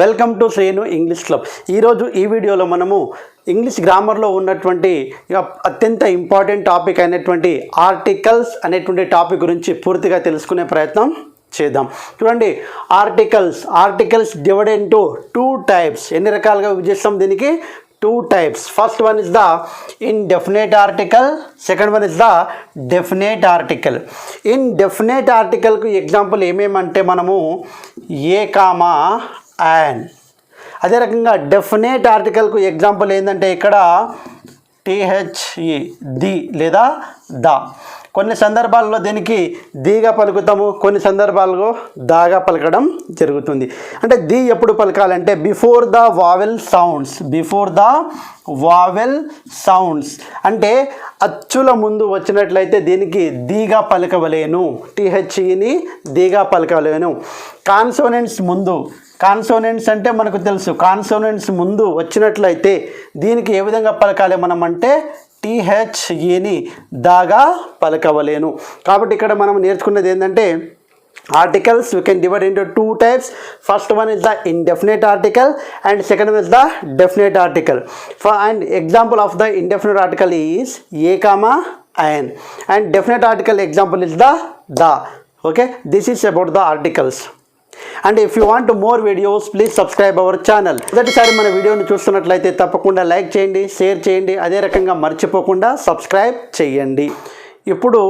Welcome to Sreenu English club. ఈరోజు ఈ వీడియోలో మనము ఇంగ్లీష్ గ్రామర్లో ఉన్నటువంటి అత్యంత ఇంపార్టెంట్ టాపిక్ అయినటువంటి ఆర్టికల్స్ అనేటువంటి టాపిక్ గురించి పూర్తిగా తెలుసుకునే ప్రయత్నం చేద్దాం. చూడండి, articles divide into two types. ఎన్ని రకాలుగా విభజిస్తాం దీనికి? Two types. First one is the indefinite article, second one is the definite article. Indefinite ఆర్టికల్కు ఎగ్జాంపుల్ ఏమేమంటే మనము ఏ కామా అండ్. అదే రకంగా డెఫినెట్ ఆర్టికల్కు ఎగ్జాంపుల్ ఏంటంటే ఇక్కడ టిహెచ్ఈ ది లేదా ద. కొన్ని సందర్భాల్లో దీనికి దీగా పలుకుతాము, కొన్ని సందర్భాల్లో దాగా పలకడం జరుగుతుంది. అంటే ది ఎప్పుడు పలకాలంటే బిఫోర్ ద వావెల్ సౌండ్స్ అంటే అచ్చుల ముందు వచ్చినట్లయితే దీనికి దీగా పలకవలేను, టిహెచ్ఈని దీగా పలకవలేను. కాన్సోనెంట్స్ అంటే మనకు తెలుసు, కాన్సోనెంట్స్ ముందు వచ్చినట్లయితే దీనికి ఏ విధంగా పలకాలి మనం అంటే టిహెచ్ఈని దాగా పలకవలేను. కాబట్టి ఇక్కడ మనం నేర్చుకున్నది ఏంటంటే articles we can divide into two types. First one is the indefinite article and second one is the definite article. And example of the indefinite article is a comma and definite article example is the. Okay, this is about the articles. And if you want more videos, please subscribe our channel. మొదటిసారి మన వీడియోని చూస్తున్నట్లయితే తప్పకుండా like చేయండి, share చేయండి, అదే రకంగా మర్చిపోకుండా సబ్స్క్రైబ్ చేయండి. ఇప్పుడు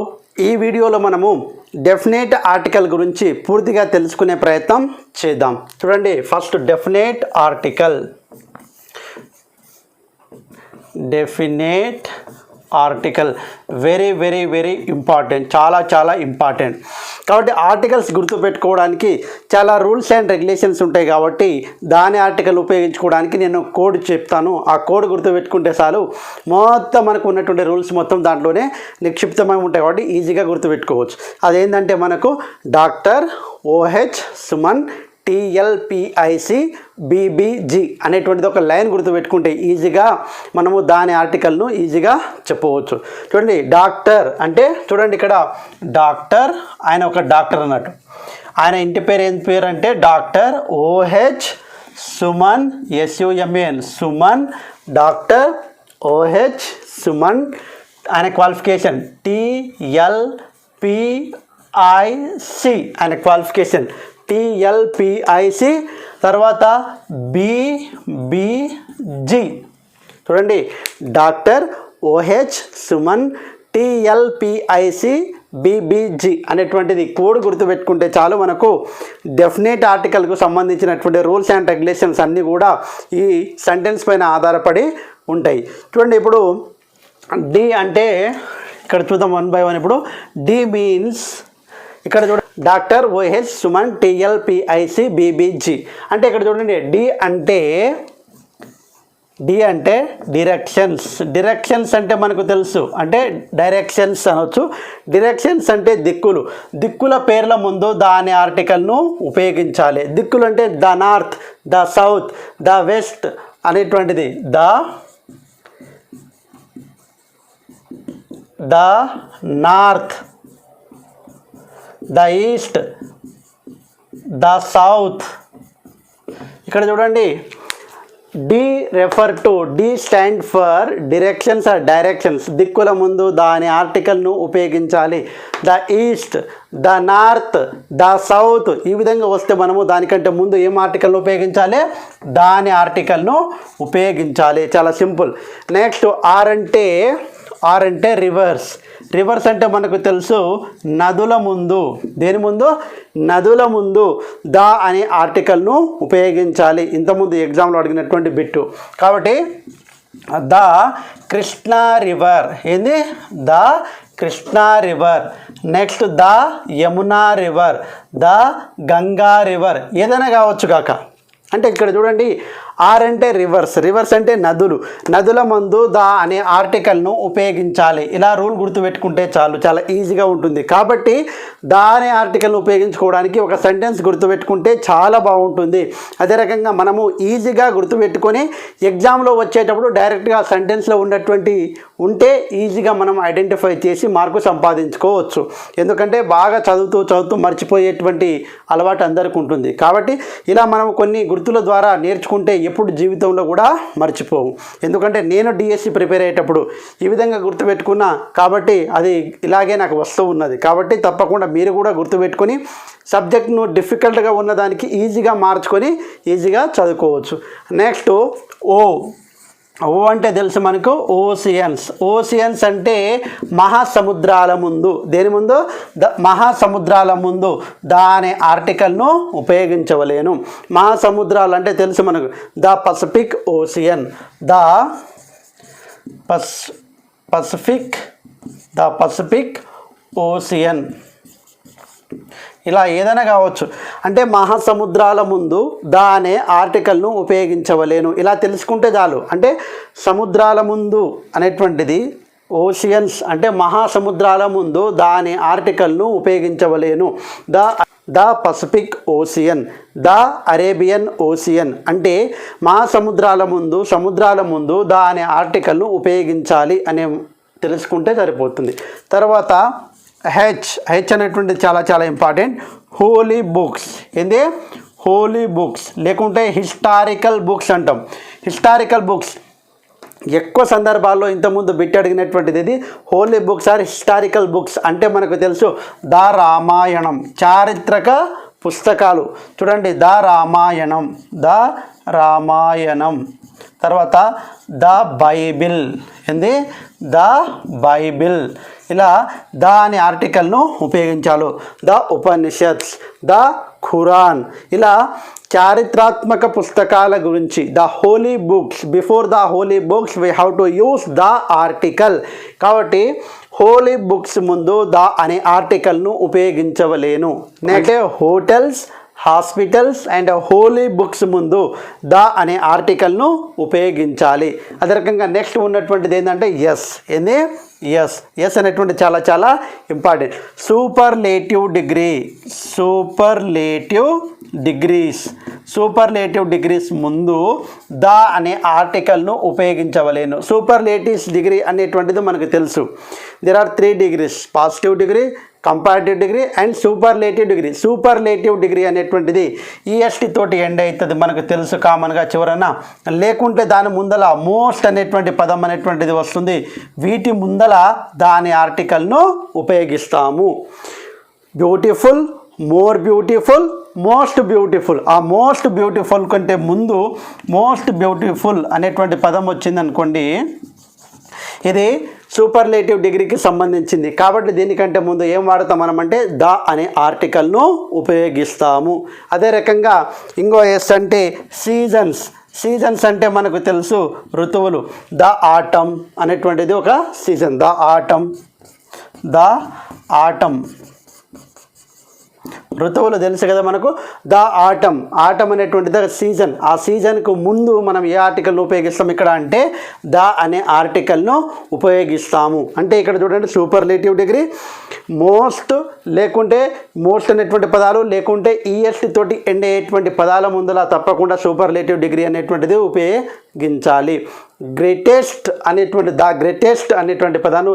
ఈ వీడియోలో మనము డెఫినెట్ ఆర్టికల్ గురించి పూర్తిగా తెలుసుకునే ప్రయత్నం చేద్దాం. చూడండి, first definite article. Definite article very very very important, చాలా ఇంపార్టెంట్. కాబట్టి ఆర్టికల్స్ గుర్తుపెట్టుకోవడానికి చాలా రూల్స్ అండ్ రెగ్యులేషన్స్ ఉంటాయి. కాబట్టి దాని ఆర్టికల్ ఉపయోగించుకోవడానికి నేను కోడ్ చెప్తాను. ఆ కోడ్ గుర్తుపెట్టుకుంటే చాలు, మొత్తం మనకు ఉన్నటువంటి రూల్స్ మొత్తం దాంట్లోనే నిక్షిప్తమై ఉంటాయి. కాబట్టి ఈజీగా గుర్తుపెట్టుకోవచ్చు. అదేంటంటే మనకు doctor O H Suman T L P I C B B G అనేటువంటిది ఒక లైన్ గుర్తుపెట్టుకుంటే ఈజీగా మనము దాని ఆర్టికల్ను ఈజీగా చెప్పవచ్చు. చూడండి, డాక్టర్ అంటే చూడండి ఇక్కడ డాక్టర్, ఆయన ఒక డాక్టర్ అన్నట్టు. ఆయన ఇంటి పేరు ఏం పేరు అంటే doctor O H Suman, S U M N Suman, doctor O H Suman. ఆయన క్వాలిఫికేషన్ టిఎల్పిఐసి, ఆయన క్వాలిఫికేషన్ టిఎల్పిఐసి. తర్వాత బిబిజి. చూడండి, doctor O H Suman T L P I C B B G అనేటువంటిది కోడ్ గుర్తుపెట్టుకుంటే చాలు. మనకు డెఫినెట్ ఆర్టికల్కు సంబంధించినటువంటి రూల్స్ అండ్ రెగ్యులేషన్స్ అన్నీ కూడా ఈ సెంటెన్స్ పైన ఆధారపడి ఉంటాయి. చూడండి, ఇప్పుడు డి అంటే ఇక్కడ చూద్దాం వన్ బై వన్. ఇప్పుడు డి మీన్స్ ఇక్కడ చూడండి, డాక్టర్ ఓహెచ్ సుమన్ టిఎల్పిఐసి బిబిజి అంటే ఇక్కడ చూడండి డి అంటే డిరెక్షన్స్ అంటే మనకు తెలుసు, అంటే డైరెక్షన్స్ అనొచ్చు. డిరెక్షన్స్ అంటే దిక్కుల పేర్ల ముందు దాని ఆర్టికల్ను ఉపయోగించాలి. దిక్కులు అంటే the north, the south, the west అనేటువంటిది. The north, the east, the south. ఇక్కడ చూడండి, the refer to, the stand for directions or directions. దిక్కుల ముందు దాని ఆర్టికల్ను ఉపయోగించాలి. The east, the north, the south. ఈ విధంగా వస్తే మనము దానికంటే ముందు ఏం ఆర్టికల్ను ఉపయోగించాలి? దాని ఆర్టికల్ను ఉపయోగించాలి. చాలా సింపుల్. నెక్స్ట్ ఆర్ అంటే రివర్స్ అంటే మనకు తెలుసు నదుల ముందు. దేని ముందు? నదుల ముందు ద అనే ఆర్టికల్ను ఉపయోగించాలి. ఇంతకుముందు ఎగ్జామ్లో అడిగినటువంటి బిట్టు. కాబట్టి ద కృష్ణా రివర్. ఏంది? The Krishna river. Next the Yamuna river, the Ganga river. ఏదైనా కావచ్చు కాక. అంటే ఇక్కడ చూడండి, ఆర్ అంటే రివర్స్, రివర్స్ అంటే నదులు, నదుల ముందు ద అనే ఆర్టికల్ను ఉపయోగించాలి. ఇలా రూల్ గుర్తుపెట్టుకుంటే చాలు, చాలా ఈజీగా ఉంటుంది. కాబట్టి ద అనే ఆర్టికల్ను ఉపయోగించుకోవడానికి ఒక సెంటెన్స్ గుర్తుపెట్టుకుంటే చాలా బాగుంటుంది. అదే రకంగా మనము ఈజీగా గుర్తుపెట్టుకొని ఎగ్జామ్లో వచ్చేటప్పుడు డైరెక్ట్గా సెంటెన్స్లో ఉన్నటువంటి ఉంటే ఈజీగా మనం ఐడెంటిఫై చేసి మార్కు సంపాదించుకోవచ్చు. ఎందుకంటే బాగా చదువుతూ మర్చిపోయేటువంటి అలవాటు అందరికీ ఉంటుంది. కాబట్టి ఇలా మనం కొన్ని గుర్తుల ద్వారా నేర్చుకుంటే ఎప్పుడు జీవితంలో కూడా మర్చిపోవు. ఎందుకంటే నేను డిఎస్సి ప్రిపేర్ అయ్యేటప్పుడు ఈ విధంగా గుర్తుపెట్టుకున్నా కాబట్టి అది ఇలాగే నాకు వస్తూ ఉన్నది. కాబట్టి తప్పకుండా మీరు కూడా గుర్తుపెట్టుకొని సబ్జెక్ట్ను డిఫికల్ట్గా ఉన్నదానికి ఈజీగా మార్చుకొని ఈజీగా చదువుకోవచ్చు. నెక్స్ట్ ఓ అంటే తెలుసు మనకు, ఓషియన్స్. ఓషియన్స్ అంటే మహాసముద్రాల ముందు, దేని ముందు? మహాసముద్రాల ముందు ద అనే ఆర్టికల్ను ఉపయోగించవలేను. మహాసముద్రాలు అంటే తెలుసు మనకు, the Pacific Ocean, the Pacific ocean, ఇలా ఏదైనా కావచ్చు. అంటే మహాసముద్రాల ముందు ద అనే ఆర్టికల్ను ఉపయోగించవలేను. ఇలా తెలుసుకుంటే చాలు. అంటే సముద్రాల ముందు అనేటువంటిది ఓషియన్స్ అంటే మహాసముద్రాల ముందు ద అనే ఆర్టికల్ను ఉపయోగించవలేను. The Pacific Ocean, the Arabian Ocean అంటే మహాసముద్రాల ముందు, సముద్రాల ముందు ద అనే ఆర్టికల్ను ఉపయోగించాలి అనే తెలుసుకుంటే సరిపోతుంది. తర్వాత హెచ్ అనేటువంటిది చాలా చాలా ఇంపార్టెంట్. Holy books. ఏంది? హోలీ బుక్స్ లేకుంటే హిస్టారికల్ బుక్స్ అంటాం. హిస్టారికల్ బుక్స్ ఎక్కువ సందర్భాల్లో ఇంతకుముందు బిట్ అడిగినటువంటిది ఇది. Holy books or historical books అంటే మనకు తెలుసు ద రామాయణం, చారిత్రక పుస్తకాలు. చూడండి, ద రామాయణం. తర్వాత ద బైబిల్. ఏంది? The Bible. ఇలా ద అనే ఆర్టికల్ను ఉపయోగించాలి. The Upanishads, the Quran. ఇలా చారిత్రాత్మక పుస్తకాల గురించి the holy books, before the holy books we have to use the article. కాబట్టి హోలీ బుక్స్ ముందు ద అనే ఆర్టికల్ను ఉపయోగించవలేను. Next hotels, hospitals and holy books ముందు ద అనే ఆర్టికల్ను ఉపయోగించాలి. అదే రకంగా నెక్స్ట్ ఉన్నటువంటిది ఏంటంటే ఎస్. ఏంది? ఎస్ అనేటువంటి చాలా చాలా ఇంపార్టెంట్. సూపర్లేటివ్ డిగ్రీస్ ముందు ద అనే ఆర్టికల్ను ఉపయోగించవలేను. సూపర్లేటివ్స్ డిగ్రీ అనేటువంటిది మనకు తెలుసు. There are 3 degrees: positive degree, comparative degree and superlative degree. Superlative degree అనేటువంటిది ఈఎస్టీ తోటి ఎండ్ అవుతుంది, మనకు తెలుసు కామన్గా చివరన. లేకుంటే దాని ముందల మోస్ట్ అనేటువంటి పదం అనేటువంటిది వస్తుంది. వీటి ముందల దాని ఆర్టికల్ను ఉపయోగిస్తాము. Beautiful, more beautiful, most beautiful. ఆ మోస్ట్ బ్యూటిఫుల్ కంటే ముందు మోస్ట్ బ్యూటిఫుల్ అనేటువంటి పదం వచ్చిందనుకోండి, ఇది సూపర్లేటివ్ డిగ్రీకి సంబంధించింది. కాబట్టి దీనికంటే ముందు ఏం వాడతాం మనం అంటే ద అనే ఆర్టికల్ను ఉపయోగిస్తాము. అదే రకంగా ఇంకో ఎస్ అంటే సీజన్స్ అంటే మనకు తెలుసు ఋతువులు. ద ఆటమ్ అనేటువంటిది ఒక సీజన్. ద ఆటమ్ ఋతువులు తెలుసు కదా మనకు. ద ఆటమ్ అనేటువంటిది సీజన్. ఆ సీజన్కు ముందు మనం ఏ ఆర్టికల్ను ఉపయోగిస్తాం ఇక్కడ అంటే ద అనే ఆర్టికల్ను ఉపయోగిస్తాము. అంటే ఇక్కడ చూడండి, సూపర్లేటివ్ డిగ్రీ, మోస్ట్ లేకుంటే మోస్ట్ అనేటువంటి పదాలు లేకుంటే ఈఎస్టీ తోటి ఎండ్ అయ్యేటువంటి పదాల ముందులా తప్పకుండా సూపర్లేటివ్ డిగ్రీ అనేటువంటిది ఉపయోగించాలి. గ్రేటెస్ట్ అనేటువంటి పదాలు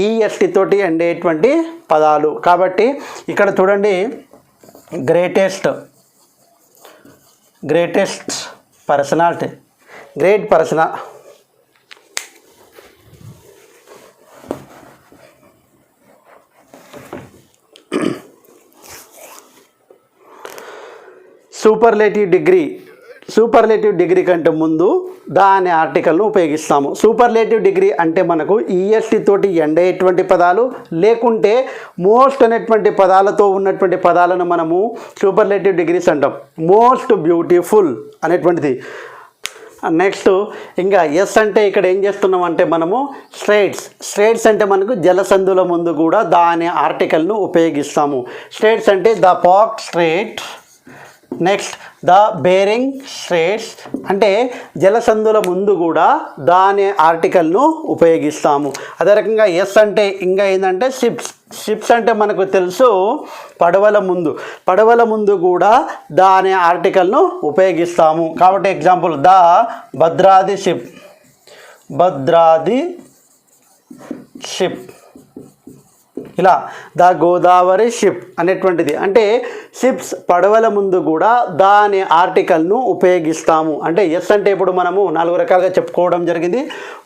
ఈఎస్టీ తోటి ఎండ్ అయ్యేటువంటి పదాలు. కాబట్టి ఇక్కడ చూడండి, greatest personality, great personal. Superlative degree కంటే ముందు ద అనే ఆర్టికల్ను ఉపయోగిస్తాము. సూపర్లేటివ్ డిగ్రీ అంటే మనకు ఈఎస్టీ తోటి ఎండ్ అయ్యేటువంటి పదాలు లేకుంటే మోస్ట్ అనేటువంటి పదాలతో ఉన్నటువంటి పదాలను మనము సూపర్లేటివ్ డిగ్రీస్ అంటాం. మోస్ట్ బ్యూటిఫుల్ అనేటువంటిది. నెక్స్ట్ ఇంకా ఎస్ అంటే ఇక్కడ ఏం చేస్తున్నాం అంటే మనము స్ట్రైట్స్ అంటే మనకు జలసంధుల ముందు కూడా ద అనే ఆర్టికల్ను ఉపయోగిస్తాము. స్ట్రైట్స్ అంటే the Pak straight, next the bearing స్ట్రెయిట్స్ అంటే జలసంధుల ముందు కూడా ద అనే ఆర్టికల్ను ఉపయోగిస్తాము. అదే రకంగా ఎస్ అంటే ఇంకా ఏంటంటే షిప్స్ అంటే మనకు తెలుసు పడవల ముందు కూడా ద అనే ఆర్టికల్ను ఉపయోగిస్తాము. కాబట్టి ఎగ్జాంపుల్ ద భద్రాది షిప్ ఇలా ద గోదావరి షిప్ అనేటువంటిది అంటే షిప్స్ పడవల ముందు కూడా ద అనే ఆర్టికల్ను ఉపయోగిస్తాము. అంటే ఎస్ అంటే ఇప్పుడు మనము 4 రకాలుగా చెప్పుకోవడం జరిగింది.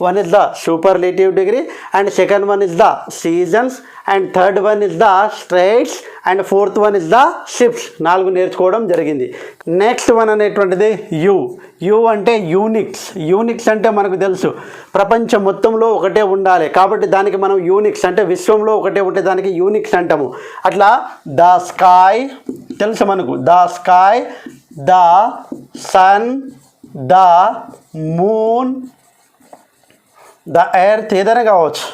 One is the superlative degree and second one is the seasons and third one is the స్ట్రెయిట్స్ and fourth one is the ships. 4 నేర్చుకోవడం జరిగింది. నెక్స్ట్ వన్ అనేటువంటిది యు అంటే యూనిక్స్ అంటే మనకు తెలుసు ప్రపంచం మొత్తంలో ఒకటే ఉండాలి కాబట్టి దానికి మనం యూనిక్స్ అంటే విశ్వంలో ఒకటే ఉంటే దానికి యూనిక్స్ అంటాము. అట్లా ద స్కై తెలుసు మనకు, the sky, the sun, the moon, the earth ఏదైనా కావచ్చు.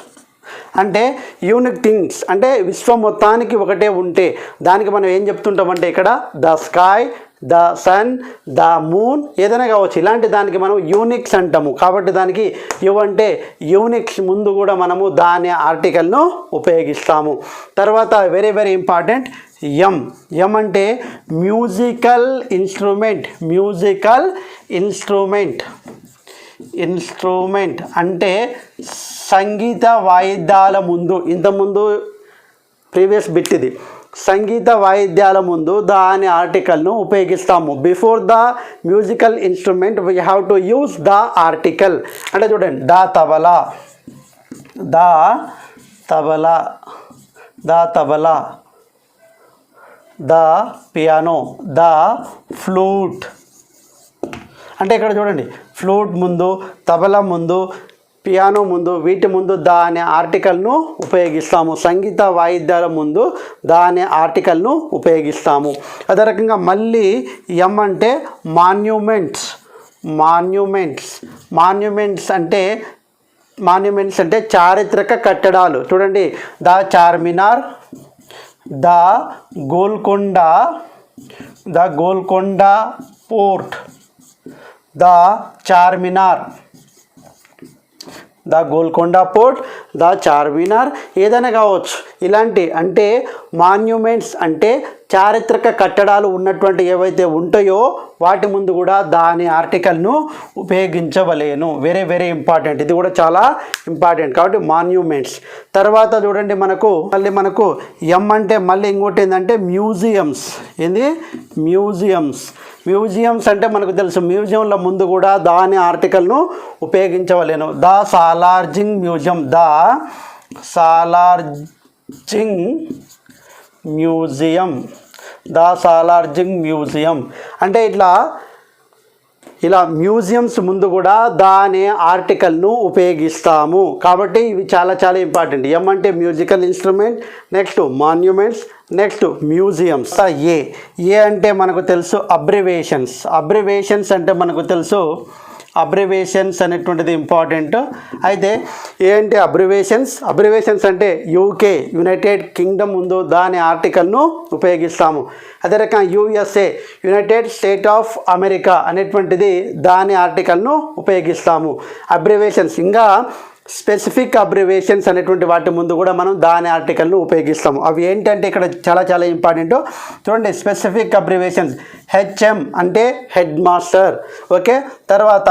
అంటే యూనిక్ థింగ్స్ అంటే విశ్వం మొత్తానికి ఒకటే ఉంటే దానికి మనం ఏం చెప్తుంటామంటే ఇక్కడ the sky, the sun, the moon ఏదైనా కావచ్చు. ఇలాంటి దానికి మనం యూనిక్స్ అంటాము. కాబట్టి దానికి యు అంటే యూనిక్స్ ముందు కూడా మనము దాని ఆర్టికల్ను ఉపయోగిస్తాము. తర్వాత వెరీ వెరీ ఇంపార్టెంట్ ఎం అంటే మ్యూజికల్ ఇన్స్ట్రుమెంట్ అంటే సంగీత వాయిద్యాల ముందు, ఇంతకుముందు ప్రీవియస్ బిట్ ఇది, సంగీత వాయిద్యాల ముందు ద అనే ఆర్టికల్ను ఉపయోగిస్తాము. Before the musical instrument we have to use the article. అంటే చూడండి the tabla, the piano, the flute. అంటే ఇక్కడ చూడండి ఫ్లూట్ ముందు, తబలా ముందు, పియానో ముందు, వీటి ముందు ద అనే ఆర్టికల్ను ఉపయోగిస్తాము. సంగీత వాయిద్యాల ముందు ద అనే ఆర్టికల్ను ఉపయోగిస్తాము. అదే రకంగా మళ్ళీ ఎం అంటే మాన్యుమెంట్స్ అంటే చారిత్రక కట్టడాలు. చూడండి the Charminar, the Golconda port, the Charminar, the Golconda port, the Charminar ఏదైనా కావచ్చు. ఇలాంటి అంటే మాన్యుమెంట్స్ అంటే చారిత్రక కట్టడాలు ఉన్నటువంటి ఏవైతే ఉంటాయో వాటి ముందు కూడా దాని ఆర్టికల్ను ఉపయోగించవలేను. వెరీ వెరీ ఇంపార్టెంట్, ఇది కూడా చాలా ఇంపార్టెంట్. కాబట్టి మాన్యుమెంట్స్. తర్వాత చూడండి మనకు ఎం అంటే మళ్ళీ ఇంకోటి ఏంటంటే మ్యూజియమ్స్. మ్యూజియమ్స్ అంటే మనకు తెలుసు మ్యూజియంల ముందు కూడా దాని ఆర్టికల్ను ఉపయోగించవలేను. ద సాలార్జింగ్ మ్యూజియం అంటే ఇలా మ్యూజియంస్ ముందు కూడా దాని ఆర్టికల్ను ఉపయోగిస్తాము. కాబట్టి ఇవి చాలా చాలా ఇంపార్టెంట్. ఎం అంటే musical instrument, next monuments, next museums. A అంటే మనకు తెలుసు అబ్రివేషన్స్ అంటే మనకు తెలుసు అబ్రివేషన్స్ అనేటువంటిది ఇంపార్టెంట్. అయితే ఏంటి అబ్రివేషన్స్ అంటే యూకే యునైటెడ్ కింగ్డమ్ ముందు దాని ఆర్టికల్ను ఉపయోగిస్తాము. అదే రకంగా USA United state of America అనేటువంటిది దాని ఆర్టికల్ను ఉపయోగిస్తాము. అబ్రివేషన్స్ ఇంకా స్పెసిఫిక్ అబ్రివేషన్స్ అనేటువంటి వాటి ముందు కూడా మనం దాని ఆర్టికల్ను ఉపయోగిస్తాము. అవి ఏంటంటే ఇక్కడ చాలా చాలా ఇంపార్టెంట్. చూడండి స్పెసిఫిక్ అబ్రివేషన్స్ హెచ్ఎం అంటే హెడ్ మాస్టర్, ఓకే. తర్వాత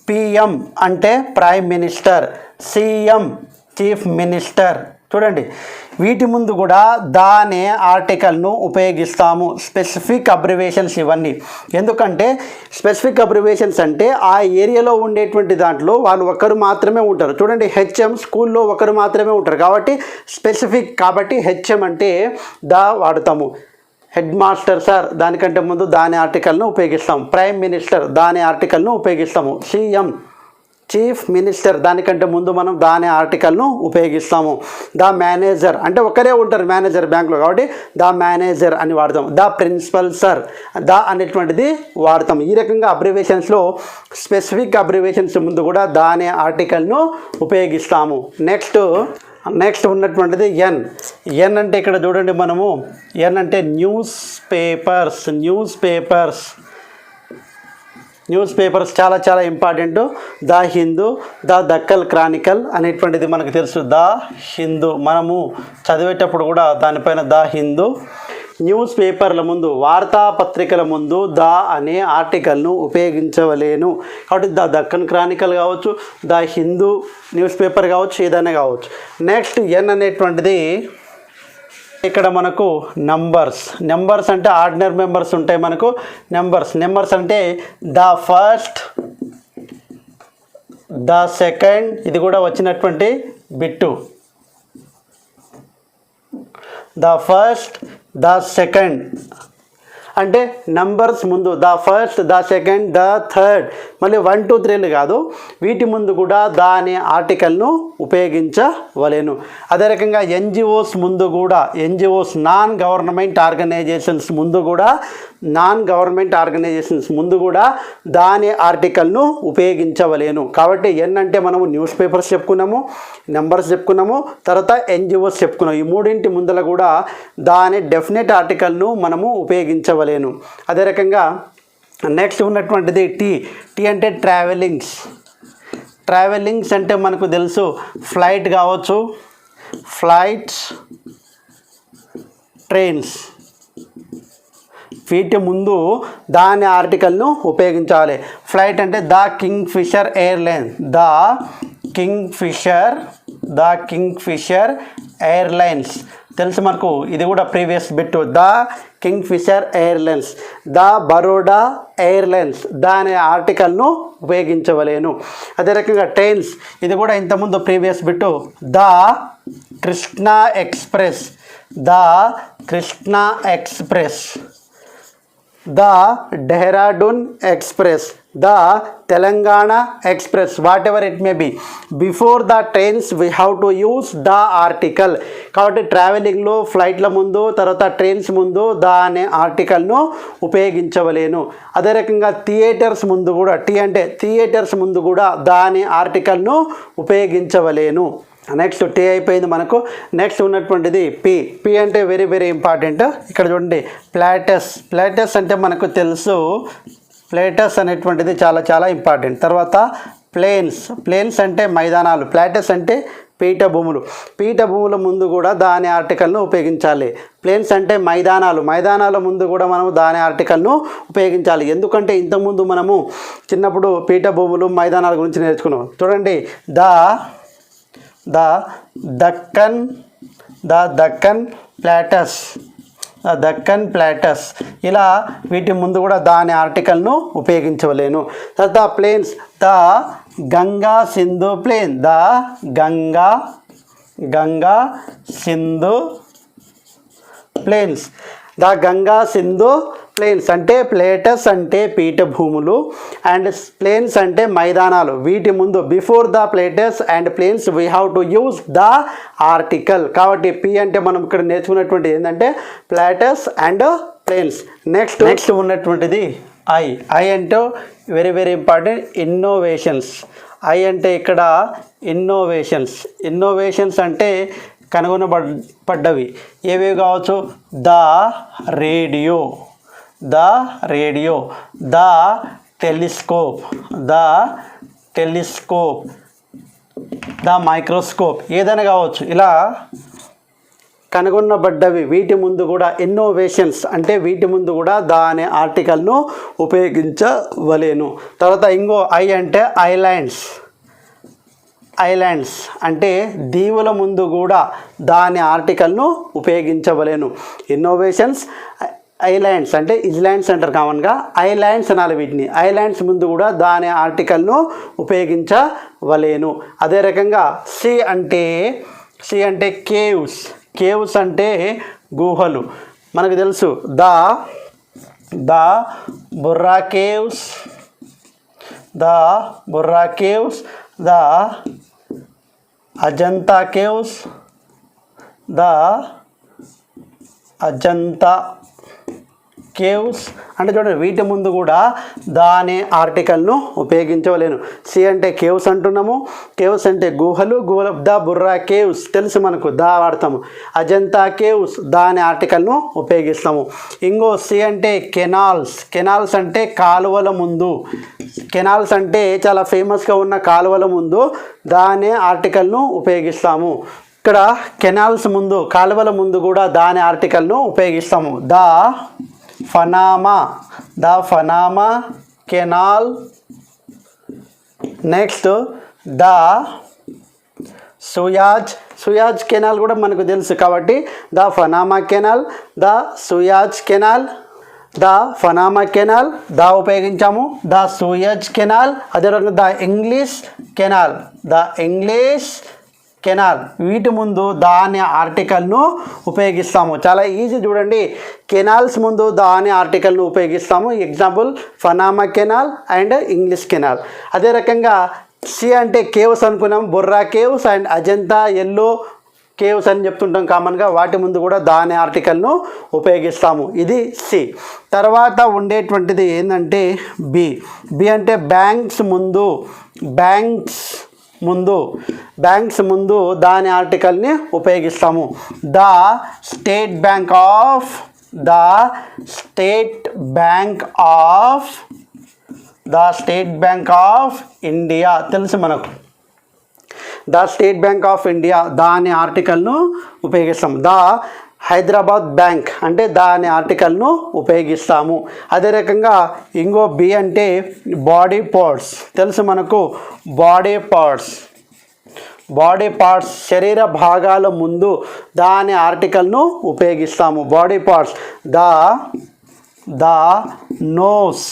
పిఎం అంటే prime minister, CM chief minister. చూడండి వీటి ముందు కూడా దాని ఆర్టికల్ను ఉపయోగిస్తాము. స్పెసిఫిక్ అబ్రివేషన్స్ ఇవన్నీ ఎందుకంటే స్పెసిఫిక్ అబ్రివేషన్స్ అంటే ఆ ఏరియాలో ఉండేటువంటి దాంట్లో వాళ్ళు ఒకరు మాత్రమే ఉంటారు. చూడండి హెచ్ఎం స్కూల్లో ఒకరు మాత్రమే ఉంటారు కాబట్టి స్పెసిఫిక్, కాబట్టి హెచ్ఎం అంటే వాడతాము. హెడ్ మాస్టర్ సార్ దానికంటే ముందు దాని ఆర్టికల్ను ఉపయోగిస్తాము. ప్రైమ్ మినిస్టర్ దాని ఆర్టికల్ను ఉపయోగిస్తాము. సీఎం చీఫ్ మినిస్టర్ దానికంటే ముందు మనం దాని ఆర్టికల్ను ఉపయోగిస్తాము. ద మేనేజర్ అంటే ఒకరే ఉంటారు మేనేజర్ బ్యాంక్లో కాబట్టి ద మేనేజర్ అని వాడతాం. ద ప్రిన్సిపల్ సార్ అనేటువంటిది వాడతాం. ఈ రకంగా అబ్రివేషన్స్లో స్పెసిఫిక్ అబ్రివేషన్స్ ముందు కూడా దాని ఆర్టికల్ను ఉపయోగిస్తాము. నెక్స్ట్ ఉన్నటువంటిది ఎన్ అంటే ఇక్కడ చూడండి ఎన్ అంటే న్యూస్ న్యూస్ పేపర్స్ చాలా చాలా important. The Hindu, the Deccan Chronicle అనేటువంటిది మనకు తెలుసు. ద హిందూ మనము చదివేటప్పుడు కూడా దానిపైన ద హిందూ. న్యూస్ పేపర్ల ముందు, వార్తాపత్రికల ముందు ద అనే ఆర్టికల్ను ఉపయోగించవలేను. కాబట్టి ద దక్కన్ క్రానికల్ కావచ్చు, ద హిందూ న్యూస్ పేపర్ కావచ్చు, ఏదైనా కావచ్చు. నెక్స్ట్ ఎన్ అనేటువంటిది ఇక్కడ మనకు నెంబర్స్ అంటే ఆర్డినరీ మెంబర్స్ ఉంటాయి మనకు. నెంబర్స్ అంటే ద ఫస్ట్, ద సెకండ్, ఇది కూడా వచ్చినటువంటి bit. The first, the second అంటే నంబర్స్ ముందు the first, the second, the third, మళ్ళీ 1 2 3లు కాదు, వీటి ముందు కూడా ద అనే ఆర్టికల్ను ఉపయోగించవలేను. అదే రకంగా ఎన్జిఓస్ ముందు కూడా, నాన్ గవర్నమెంట్ ఆర్గనైజేషన్స్ ముందు కూడా ద అనే ఆర్టికల్ను ఉపయోగించవలేను. కాబట్టి ఎన్ అంటే మనము న్యూస్ పేపర్స్ చెప్పుకున్నాము, నెంబర్స్ చెప్పుకున్నాము, తర్వాత ఎన్జిఓస్ చెప్పుకున్నాము. ఈ మూడింటి ముందర కూడా ద అనే డెఫినెట్ ఆర్టికల్ను మనము ఉపయోగించవలేను. అదే రకంగా నెక్స్ట్ ఉన్నటువంటిది టీ అంటే ట్రావెలింగ్స్ అంటే మనకు తెలుసు ఫ్లైట్ కావచ్చు, ఫ్లైట్స్, ట్రైన్స్, వీటి ముందు దాని ఆర్టికల్ను ఉపయోగించాలి. ఫ్లైట్ అంటే ద కింగ్ ఫిషర్ ఎయిర్లైన్స్ తెలుసు మనకు. ఇది కూడా previous bit. The Kingfisher airlines, the Baroda airlines, the అనే ఆర్టికల్ను ఉపయోగించవలేను. అదే రకంగా ట్రైన్స్, ఇది కూడా ఇంతకుముందు previous bit. The Krishna express, the Dehradun express, the Telangana express, whatever it may be. Before the trains we have to use the article. కాబట్టి ట్రావెలింగ్లో ఫ్లైట్ల ముందు, తర్వాత ట్రైన్స్ ముందు ద అనే ఆర్టికల్ను ఉపయోగించవలేను. అదే రకంగా థియేటర్స్ ముందు కూడా, టీ అంటే థియేటర్స్ ముందు కూడా ద అనే ఆర్టికల్ను ఉపయోగించవలేను. నెక్స్ట్ టీ అయిపోయింది మనకు. నెక్స్ట్ ఉన్నటువంటిది పి అంటే వెరీ వెరీ ఇంపార్టెంట్. ఇక్కడ చూడండి ప్లాటస్ అంటే మనకు తెలుసు, ప్లేటస్ అనేటువంటిది చాలా చాలా ఇంపార్టెంట్. తర్వాత ప్లేన్స్ అంటే మైదానాలు, ప్లాటస్ అంటే పీఠభూముల ముందు కూడా దాని ఆర్టికల్ను ఉపయోగించాలి. ప్లేన్స్ అంటే మైదానాల ముందు కూడా మనము దాని ఆర్టికల్ను ఉపయోగించాలి. ఎందుకంటే ఇంతకుముందు మనము చిన్నప్పుడు పీఠభూములు, మైదానాల గురించి నేర్చుకున్నాం. చూడండి, ద దక్కన్ ప్లాటస్, ఇలా వీటి ముందు కూడా దాని ఆర్టికల్ను ఉపయోగించవలేను. తర్వాత plains, the Ganga Sindhu plain, Ganga Sindhu plains, the Ganga Sindhu plains అంటే ప్లేటస్ అంటే పీఠభూములు అండ్ ప్లేన్స్ అంటే మైదానాలు. వీటి ముందు before the plateaus and plains we have to use the article. కాబట్టి పి అంటే మనం ఇక్కడ నేర్చుకున్నటువంటి ఏంటంటే ప్లాటస్ అండ్ ప్లేన్స్. నెక్స్ట్ ఉన్నటువంటిది ఐ అంటే very very important, innovations. I అంటే ఇక్కడ ఇన్నోవేషన్స్ అంటే కనుగొనబడ్డవి ఏవేవి కావచ్చు? The radio, the telescope, the microscope, ఏదైనా కావచ్చు. ఇలా కనుగొనబడ్డవి వీటి ముందు కూడా ఇన్నోవేషన్స్ అంటే వీటి ముందు కూడా ద అనే ఆర్టికల్ను ఉపయోగించవలేను. తర్వాత ఇంకో ఐ అంటే ఐలాండ్స్ అంటే దీవుల ముందు కూడా దాని ఆర్టికల్ను ఉపయోగించవలేను. ఇన్నోవేషన్స్, ఐలాండ్స్ అంటే ఇజ్లాండ్స్ అంటారు కామన్గా, ఐలాండ్స్ అనాలి వీటిని. ఐలాండ్స్ ముందు కూడా దాని ఆర్టికల్ను ఉపయోగించవలేను. అదే రకంగా సి అంటే కేవ్స్ అంటే గుహలు. మనకు తెలుసు the Burra caves, the Ajanta caves, caves అంటే చూడండి వీటి ముందు కూడా దా అనే ఆర్టికల్ను ఉపయోగించవలేను. సి అంటే కేవ్స్ అంటున్నాము. కేవ్స్ అంటే గుహలు, గుహల ద బుర్రా కేవ్స్ తెలుసు మనకు, దా వాడతాము. అజంతా కేవ్స్ దా అనే ఆర్టికల్ను ఉపయోగిస్తాము. ఇంకో సి అంటే కెనాల్స్. కెనాల్స్ అంటే కాలువల ముందు. కెనాల్స్ అంటే చాలా ఫేమస్గా ఉన్న కాలువల ముందు దా అనే ఆర్టికల్ను ఉపయోగిస్తాము. ఇక్కడ కెనాల్స్ ముందు, కాలువల ముందు కూడా దా అనే ఆర్టికల్ను ఉపయోగిస్తాము. The Panama Canal. Next the Suez Canal కూడా మనకు తెలుసు కాబట్టి the Panama Canal, the Suez Canal, the Panama Canal the ఉపయోగించాము. ద సూయజ్ కెనాల్, అదేవిధంగా ద ఇంగ్లీష్ కెనాల్ వీటి ముందు దా అనే ఆర్టికల్ను ఉపయోగిస్తాము. చాలా ఈజీ చూడండి, కెనాల్స్ ముందు దా అనే ఆర్టికల్ను ఉపయోగిస్తాము. Example Panama Canal and English Canal. అదే రకంగా సి అంటే కేవ్స్ అనుకున్నాం, Borra caves and Ajanta Ellora caves అని చెప్తుంటాం కామన్గా, వాటి ముందు కూడా దా అనే ఆర్టికల్ను ఉపయోగిస్తాము. ఇది సి. తర్వాత ఉండేటువంటిది ఏంటంటే బి అంటే బ్యాంక్స్ ముందు దాని ఆర్టికల్ని ఉపయోగిస్తాము. The State Bank of India తెలుసు మనకు. The State Bank of India the అనే ఆర్టికల్ను ఉపయోగిస్తాము. ద హైదరాబాద్ బ్యాంక్ అంటే దా అనే ఆర్టికల్ను ఉపయోగిస్తాము. అదే రకంగా ఇంకో బి అంటే బాడీ పార్ట్స్ తెలుసు మనకు. బాడీ పార్ట్స్ శరీర భాగాల ముందు దా అనే ఆర్టికల్ను ఉపయోగిస్తాము. Body parts the nose,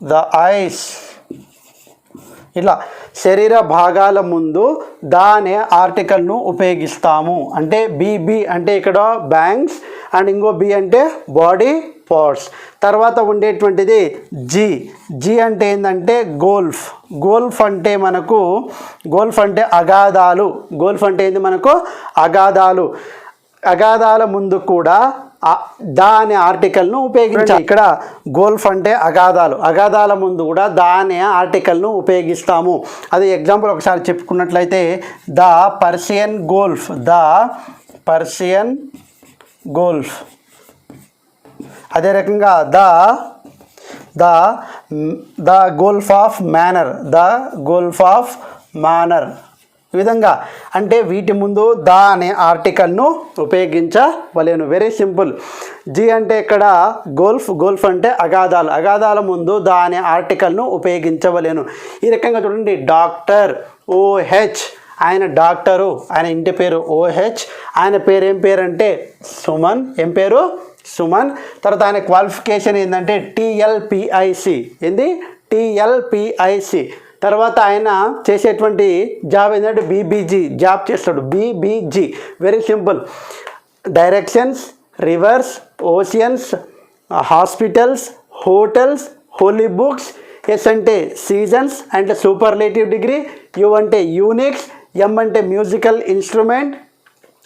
the eyes, ఇలా శరీర భాగాల ముందు దా అనే ఆర్టికల్ను ఉపయోగిస్తాము. అంటే బి అంటే ఇక్కడ బ్యాంక్స్ అండ్ ఇంకో బి అంటే బాడీ పార్ట్స్. తర్వాత ఉండేటువంటిది జి అంటే ఏంటంటే గోల్ఫ్ అంటే అగాధాలు. గోల్ఫ్ అంటే ఏంది మనకు అగాధాలు. అగాధాల ముందు కూడా దా అనే ఆర్టికల్ను ఉపయోగించాలి. ఇక్కడ గోల్ఫ్ అంటే అగాధాల ముందు కూడా దా అనే ఆర్టికల్ను ఉపయోగిస్తాము. అది ఎగ్జాంపుల్ ఒకసారి చెప్పుకున్నట్లయితే ద పర్షియన్ గోల్ఫ్. అదే రకంగా ద గోల్ఫ్ ఆఫ్ మానర్. ఈ విధంగా అంటే వీటి ముందు దా అనే ఆర్టికల్ను ఉపయోగించవలేను. Very simple. జి అంటే ఇక్కడ గోల్ఫ్ అంటే అగాధాల ముందు దా అనే ఆర్టికల్ను ఉపయోగించవలేను. ఈ రకంగా చూడండి, డాక్టర్ ఓహెచ్, ఆయన డాక్టరు, ఆయన ఇంటి పేరు ఓహెచ్, ఆయన పేరు ఏం పేరు అంటే సుమన్. ఏం పేరు? సుమన్. తర్వాత ఆయన క్వాలిఫికేషన్ ఏంటంటే టీఎల్పిఐసి. తర్వాత ఆయన చేసేటువంటి జాబ్ ఏంటంటే జాబ్ చేస్తాడు. BBG. Very simple. Directions, rivers, oceans, hospitals, hotels, holy books. S అంటే సీజన్స్ అంటే సూపర్లేటివ్ డిగ్రీ. యు అంటే యూనిక్స్. ఎం అంటే మ్యూజికల్ ఇన్స్ట్రుమెంట్.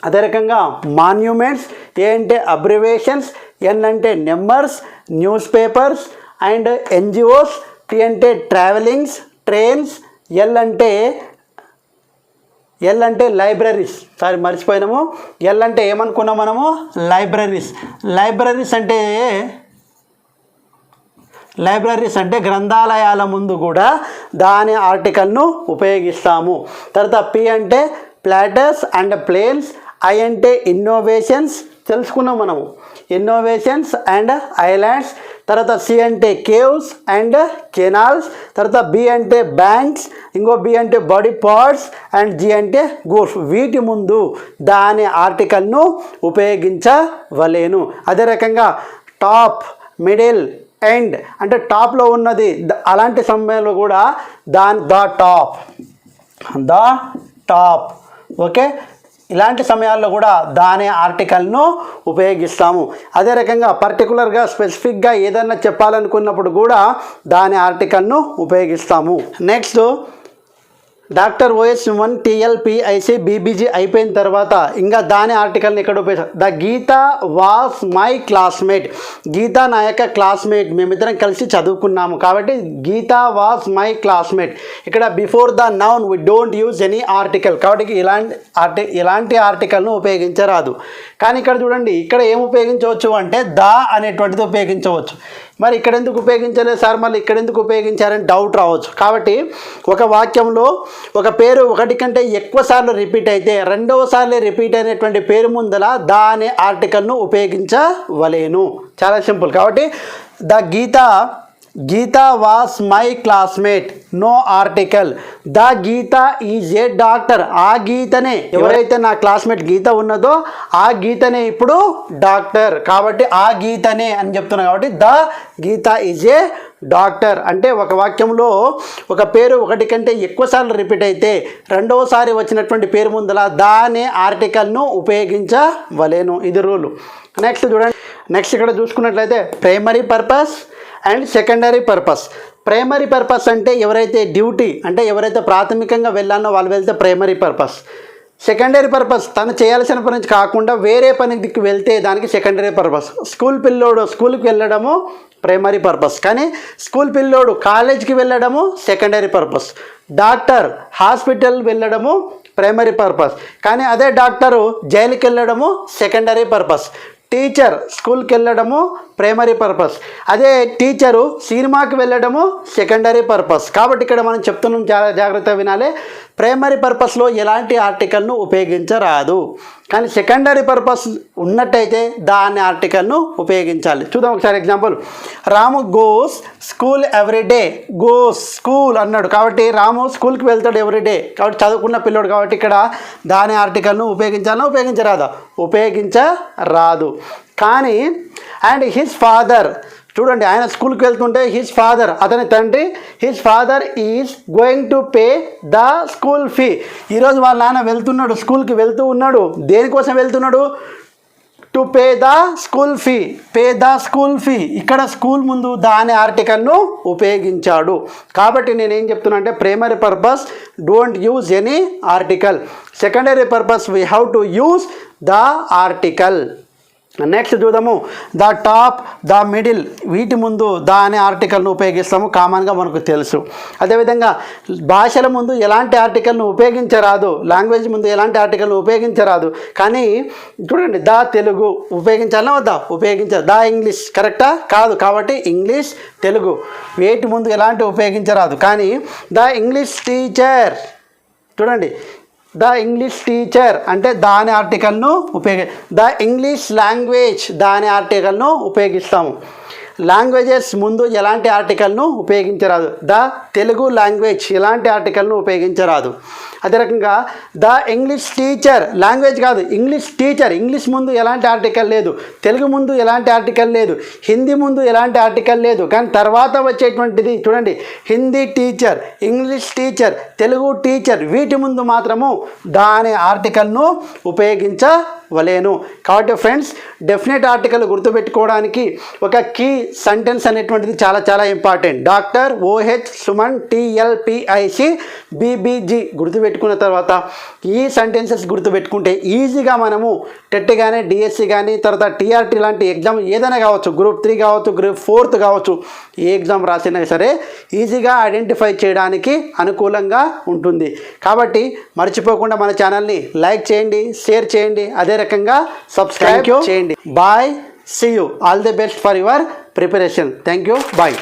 అదే రకంగా మాన్యుమెంట్స్. ఏ అంటే అబ్రివేషన్స్. ఎన్ అంటే numbers, newspapers and NGOs. T అంటే ట్రావెలింగ్స్, ట్రైన్స్. ఎల్ అంటే లైబ్రరీస్. సారీ మర్చిపోయినాము. ఎల్ అంటే ఏమనుకున్నాం మనము? లైబ్రరీస్ అంటే గ్రంథాలయాల ముందు కూడా దాని ఆర్టికల్ను ఉపయోగిస్తాము. తర్వాత పి అంటే ప్లాటర్స్ అండ్ ప్లేన్స్. ఐ అంటే ఇన్నోవేషన్స్ తెలుసుకున్నాం మనము, ఇన్నోవేషన్స్ అండ్ ఐలాండ్స్. తర్వాత సి అంటే కేవ్స్ అండ్ కెనాల్స్. తర్వాత బి అంటే బ్యాంక్స్, ఇంకో బి అంటే బాడీ పార్ట్స్ అండ్ జి అంటే గోల్ఫ్. వీటి ముందు దాని ఆర్టికల్ను ఉపయోగించవలేను. అదే రకంగా టాప్, మిడిల్, ఎండ్ అంటే టాప్లో ఉన్నది అలాంటి సమయంలో కూడా ద టాప్. ఓకే, ఇలాంటి సమయాల్లో కూడా దాని ఆర్టికల్ను ఉపయోగిస్తాము. అదే రకంగా పర్టికులర్గా స్పెసిఫిక్గా ఏదైనా చెప్పాలనుకున్నప్పుడు కూడా దాని ఆర్టికల్ను ఉపయోగిస్తాము. Next doctor O S Suman T L P I C B B G అయిపోయిన తర్వాత ఇంకా దాని ఆర్టికల్ని ఎక్కడ ఉపయోగిస్తాం. The Gita was my classmate. Geetha నా యొక్క క్లాస్మేట్, మేమిద్దరం కలిసి చదువుకున్నాము కాబట్టి గీత వాస్ మై క్లాస్మేట్. ఇక్కడ before the noun we don't use any article కాబట్టి ఇలాంటి ఆర్టికల్ను ఉపయోగించరాదు. కానీ ఇక్కడ చూడండి, ఇక్కడ ఏం ఉపయోగించవచ్చు అంటే ద అనేటువంటిది ఉపయోగించవచ్చు. మరి ఇక్కడ ఎందుకు ఉపయోగించలేదు సార్, మళ్ళీ ఇక్కడ ఎందుకు ఉపయోగించారని డౌట్ రావచ్చు. కాబట్టి ఒక వాక్యంలో ఒక పేరు ఒకటి కంటే ఎక్కువ సార్లు రిపీట్ అయితే రెండవసార్లు రిపీట్ అయినటువంటి పేరు ముందల ద అనే ఆర్టికల్ను ఉపయోగించవలేను. చాలా సింపుల్. కాబట్టి the Gita was my classmate, no article. The Geeta is a doctor. ఆ గీతనే, ఎవరైతే నా క్లాస్మేట్ గీత ఉన్నదో ఆ గీతనే ఇప్పుడు డాక్టర్. కాబట్టి ఆ గీతనే అని చెప్తున్నా కాబట్టి the Geeta is a doctor. అంటే ఒక వాక్యంలో ఒక పేరు ఒకటి కంటే ఎక్కువసార్లు రిపీట్ అయితే రెండవసారి వచ్చినటువంటి పేరు ముందల ద అనే ఆర్టికల్ను ఉపయోగించవలేను. ఇది రూలు. నెక్స్ట్ చూడండి, నెక్స్ట్ ఇక్కడ చూసుకున్నట్లయితే primary purpose and secondary purpose. Primary purpose అంటే ఎవరైతే డ్యూటీ అంటే ఎవరైతే ప్రాథమికంగా వెళ్ళానో వాళ్ళు వెళ్తే ప్రైమరీ పర్పస్. సెకండరీ పర్పస్ తను చేయాల్సిన పని నుంచి కాకుండా వేరే పనికి వెళ్తే దానికి సెకండరీ పర్పస్. స్కూల్ పిల్లోడు స్కూల్కి వెళ్ళడము ప్రైమరీ పర్పస్, కానీ స్కూల్ పిల్లోడు కాలేజ్కి వెళ్ళడము సెకండరీ పర్పస్. డాక్టర్ హాస్పిటల్ వెళ్ళడము ప్రైమరీ పర్పస్, కానీ అదే డాక్టరు జైలుకి వెళ్ళడము సెకండరీ పర్పస్. టీచర్ స్కూల్కి వెళ్ళడము ప్రైమరీ పర్పస్, అదే టీచరు సినిమాకి వెళ్ళడము సెకండరీ పర్పస్. కాబట్టి ఇక్కడ మనం చెప్తున్నాం, చాలా జాగ్రత్తగా వినాలి. ప్రైమరీ పర్పస్లో ఎలాంటి ఆర్టికల్ను ఉపయోగించరాదు, కానీ సెకండరీ పర్పస్ ఉన్నట్టయితే దాని ఆర్టికల్ను ఉపయోగించాలి. చూద్దాం ఒకసారి example. Ramu goes school everyday. Goes school అన్నాడు కాబట్టి రాము స్కూల్కి వెళ్తాడు ఎవ్రీడే, కాబట్టి చదువుకున్న పిల్లోడు కాబట్టి ఇక్కడ దాని ఆర్టికల్ను ఉపయోగించాలన్నా ఉపయోగించరాదా? ఉపయోగించరాదు. కానీ అండ్ హిస్ ఫాదర్, చూడండి ఆయన స్కూల్కి వెళ్తుంటే హిస్ ఫాదర్ అతని తండ్రి, his father is going to pay the school fee. ఈరోజు వాళ్ళ నాన్న వెళ్తున్నాడు, స్కూల్కి వెళ్తూ ఉన్నాడు. దేనికోసం వెళ్తున్నాడు? To pay the school fee. Pay the school fee. ఇక్కడ స్కూల్ ముందు దాని ఆర్టికల్ను ఉపయోగించాడు. కాబట్టి నేనేం చెప్తున్నా అంటే primary purpose don't use any article. Secondary purpose we have to use the article. Next చూద్దాము. ద టాప్, ద మిడిల్, వీటి ముందు ద అనే ఆర్టికల్ను ఉపయోగిస్తాము, కామన్గా మనకు తెలుసు. అదేవిధంగా భాషల ముందు ఎలాంటి ఆర్టికల్ను ఉపయోగించరాదు, లాంగ్వేజ్ ముందు ఎలాంటి ఆర్టికల్ను ఉపయోగించరాదు. కానీ చూడండి, ద తెలుగు ఉపయోగించాలన్నా వద్దా? ఉపయోగించాలి. ద ఇంగ్లీష్ కరెక్టా? కాదు. కాబట్టి ఇంగ్లీష్ తెలుగు వీటి ముందు ఎలాంటి ఉపయోగించరాదు. కానీ ద ఇంగ్లీష్ టీచర్, చూడండి ద ఇంగ్లీష్ టీచర్ అంటే దాని ఆర్టికల్ను ద ఇంగ్లీష్ లాంగ్వేజ్ దాని ఆర్టికల్ను ఉపయోగిస్తాము. లాంగ్వేజెస్ ముందు ఎలాంటి ఆర్టికల్ను ఉపయోగించరాదు. ద తెలుగు లాంగ్వేజ్ ఎలాంటి ఆర్టికల్ను ఉపయోగించరాదు. అదే రకంగా ద ఇంగ్లీష్ టీచర్, లాంగ్వేజ్ కాదు ఇంగ్లీష్ టీచర్, ఇంగ్లీష్ ముందు ఎలాంటి ఆర్టికల్ లేదు, తెలుగు ముందు ఎలాంటి ఆర్టికల్ లేదు, హిందీ ముందు ఎలాంటి ఆర్టికల్ లేదు. కానీ తర్వాత వచ్చేటువంటిది చూడండి, Hindi teacher, English teacher, Telugu teacher, వీటి ముందు మాత్రము దాని ఆర్టికల్ను ఉపయోగించవలేను. కాబట్టి ఫ్రెండ్స్, డెఫినెట్ ఆర్టికల్ గుర్తుపెట్టుకోవడానికి ఒక కీ సెంటెన్స్ అనేటువంటిది చాలా చాలా important. Doctor O H Suman T L P I C B B G గుర్తుపెట్టుకున్న తర్వాత ఈ సెంటెన్సెస్ గుర్తుపెట్టుకుంటే ఈజీగా మనము టెట్ కానీ డిఎస్సి కానీ తర్వాత టీఆర్టీ లాంటి ఎగ్జామ్ ఏదైనా కావచ్చు, గ్రూప్ 3 కావచ్చు, గ్రూప్ 4 కావచ్చు, ఏ ఎగ్జామ్ రాసినా సరే ఈజీగా ఐడెంటిఫై చేయడానికి అనుకూలంగా ఉంటుంది. కాబట్టి మర్చిపోకుండా మన ఛానల్ని లైక్ చేయండి, షేర్ చేయండి, అదే రకంగా సబ్స్క్రైబ్ చేయండి. Bye, see you. All the best for your preparation. Thank you. Bye.